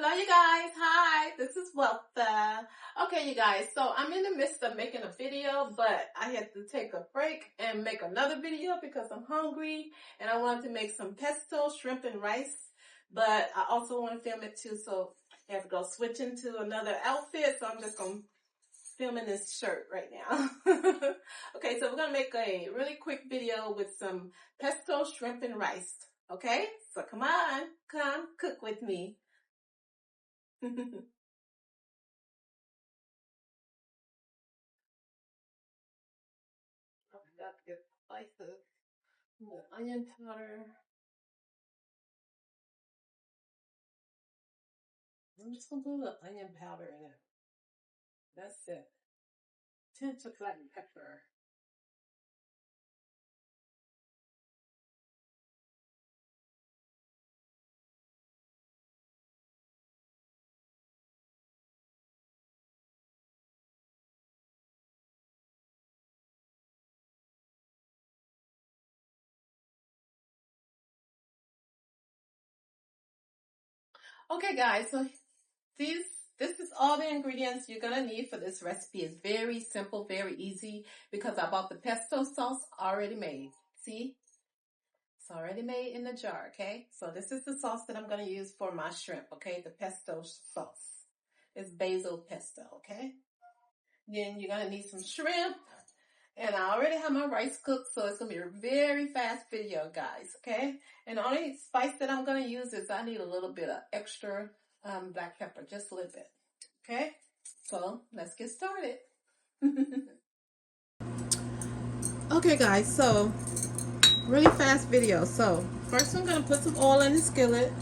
Hello, you guys. Hi, this is Weltha. Okay, you guys, so I'm in the midst of making a video, but I had to take a break and make another video because I'm hungry and I wanted to make some pesto, shrimp, and rice, but I also want to film it too, so I have to go switch into another outfit, so I'm just going to film in this shirt right now. Okay, so we're going to make a really quick video with some pesto, shrimp, and rice. Okay, so come cook with me. I forgot to get spices. Onion powder. I'm just gonna put the onion powder in it. That's it. 10 to black pepper. Okay, guys, so this is all the ingredients you're gonna need for this recipe. It's very simple, very easy because I bought the pesto sauce already made. See? It's already made in the jar, okay? So this is the sauce that I'm gonna use for my shrimp, okay? The pesto sauce. It's basil pesto, okay? Then you're gonna need some shrimp. And I already have my rice cooked, so it's going to be a very fast video, guys, okay? And the only spice that I'm going to use is I need a little bit of extra black pepper, just a little bit, okay? So let's get started. Okay, guys, so really fast video. So first I'm going to put some oil in the skillet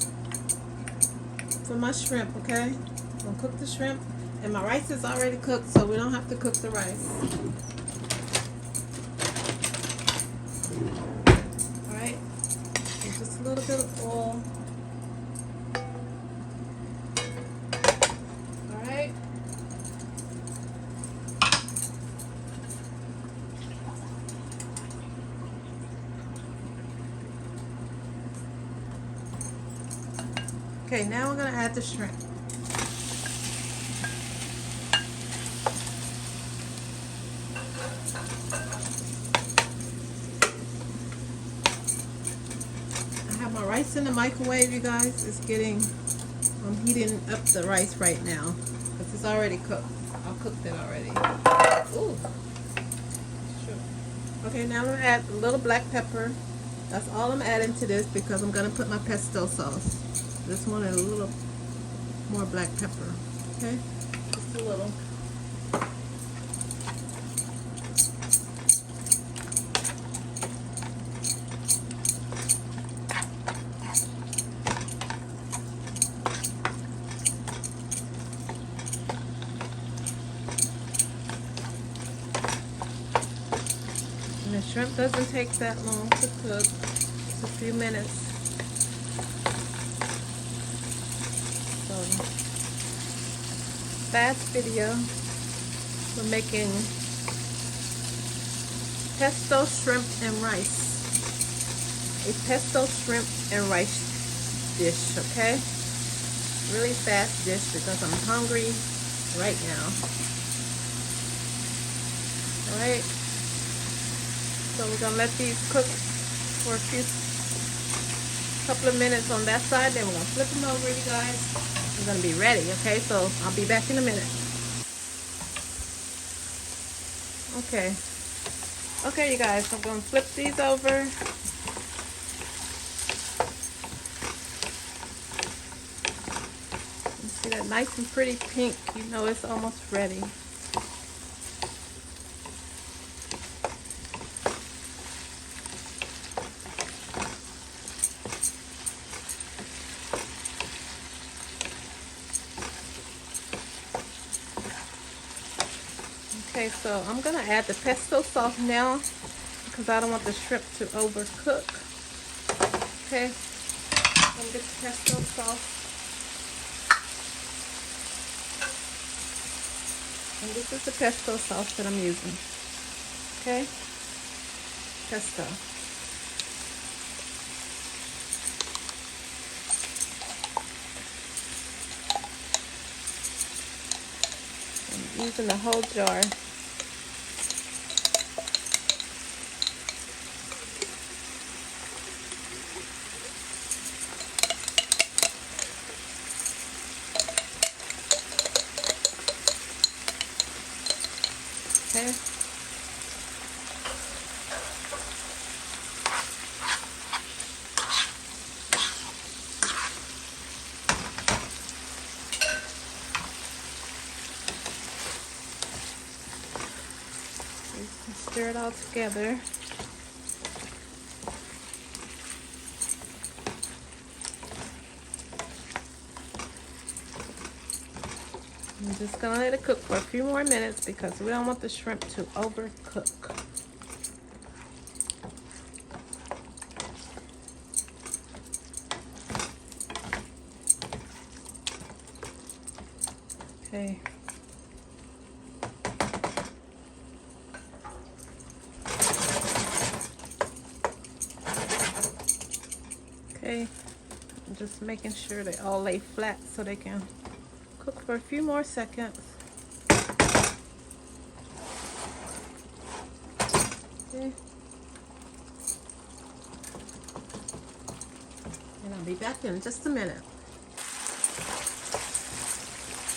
for my shrimp, okay? I'm going to cook the shrimp. And my rice is already cooked, so we don't have to cook the rice. Alright, just a little bit of oil. Alright. Okay, now we're going to add the shrimp. My rice in the microwave, you guys. I'm heating up the rice right now because it's already cooked. I cooked it already. Ooh. Sure. Okay, now I'm going to add a little black pepper. That's all I'm adding to this because I'm going to put my pesto sauce. This one is a little more black pepper. Okay, just a little. And the shrimp doesn't take that long to cook. It's a few minutes. So, fast video. We're making pesto, shrimp, and rice. A pesto, shrimp, and rice dish, okay? Really fast dish because I'm hungry right now. Alright. So we're going to let these cook for a couple of minutes on that side. Then we're going to flip them over, you guys. We're going to be ready, okay? So I'll be back in a minute. Okay. Okay, you guys. I'm going to flip these over. You see that nice and pretty pink? You know it's almost ready. Okay, so I'm going to add the pesto sauce now because I don't want the shrimp to overcook. Okay, I'm going to get the pesto sauce. And this is the pesto sauce that I'm using. Okay, pesto. using the whole jar. Okay. Stir it all together. I'm just gonna let it cook for a few more minutes because we don't want the shrimp to overcook. Okay. Okay, I'm just making sure they all lay flat so they can cook for a few more seconds. Okay. And I'll be back in just a minute.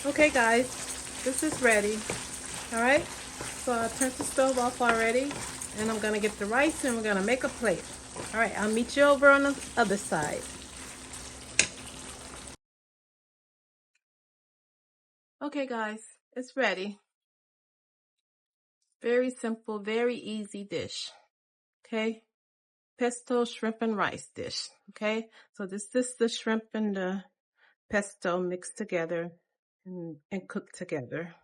Okay guys, this is ready. Alright, so I turned the stove off already and I'm gonna get the rice and we're gonna make a plate. Alright, I'll meet you over on the other side. Okay guys, it's ready. Very simple, very easy dish. Okay, pesto shrimp and rice dish. Okay, so this is the shrimp and the pesto mixed together and cooked together.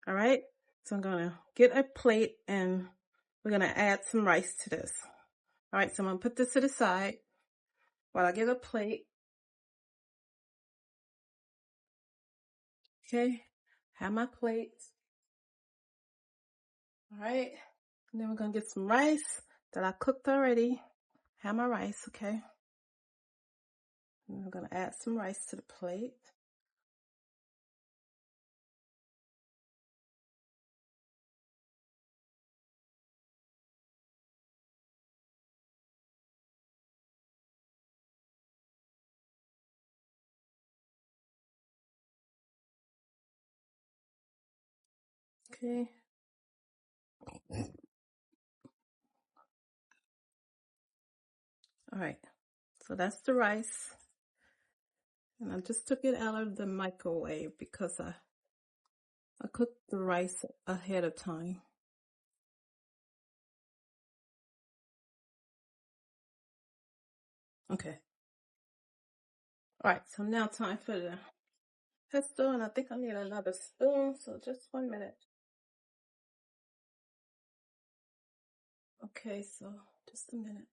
All right, so I'm gonna get a plate and we're gonna add some rice to this. All right, so I'm gonna put this to the side while I get a plate. Okay, have my plate. All right, and then we're gonna get some rice that I cooked already. Have my rice, okay? And I'm gonna add some rice to the plate. Okay. All right, so that's the rice. And I just took it out of the microwave because I cooked the rice ahead of time. Okay. All right, so now time for the pesto, and I think I need another spoon, so just 1 minute. Okay, so just a minute.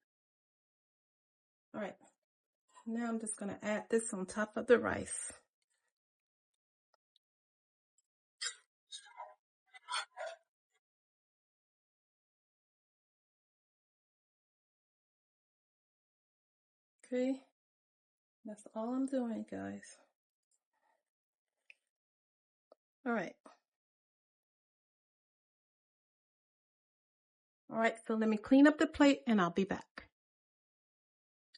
All right, now I'm just gonna add this on top of the rice. Okay, that's all I'm doing, guys. All right. All right, so let me clean up the plate and I'll be back.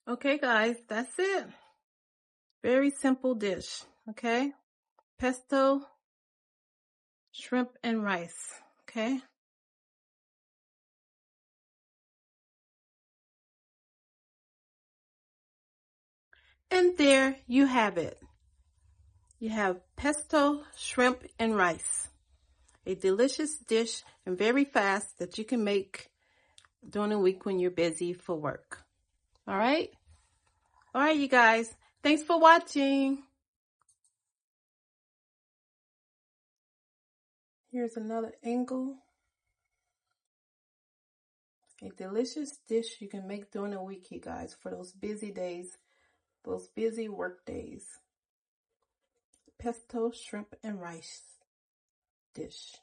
Okay, guys, that's it. Very simple dish, okay? Pesto, shrimp, and rice, okay? And there you have it. You have pesto, shrimp, and rice. A delicious dish and very fast that you can make during the week when you're busy for work. All right? All right, you guys. Thanks for watching. Here's another angle. A delicious dish you can make during the week, you guys, for those busy days, those busy work days. Pesto, shrimp, and rice dish.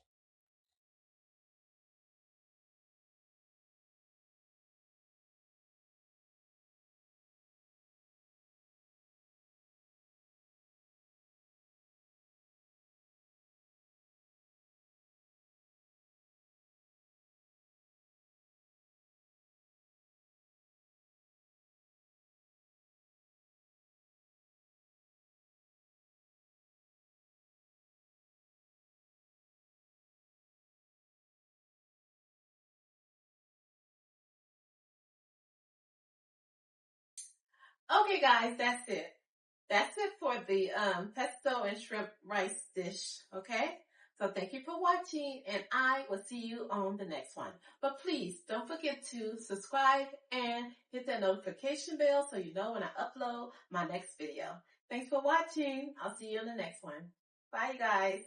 Okay, guys, that's it. That's it for the pesto and shrimp rice dish, okay? So thank you for watching, and I will see you on the next one. But please don't forget to subscribe and hit that notification bell so you know when I upload my next video. Thanks for watching. I'll see you in the next one. Bye, guys.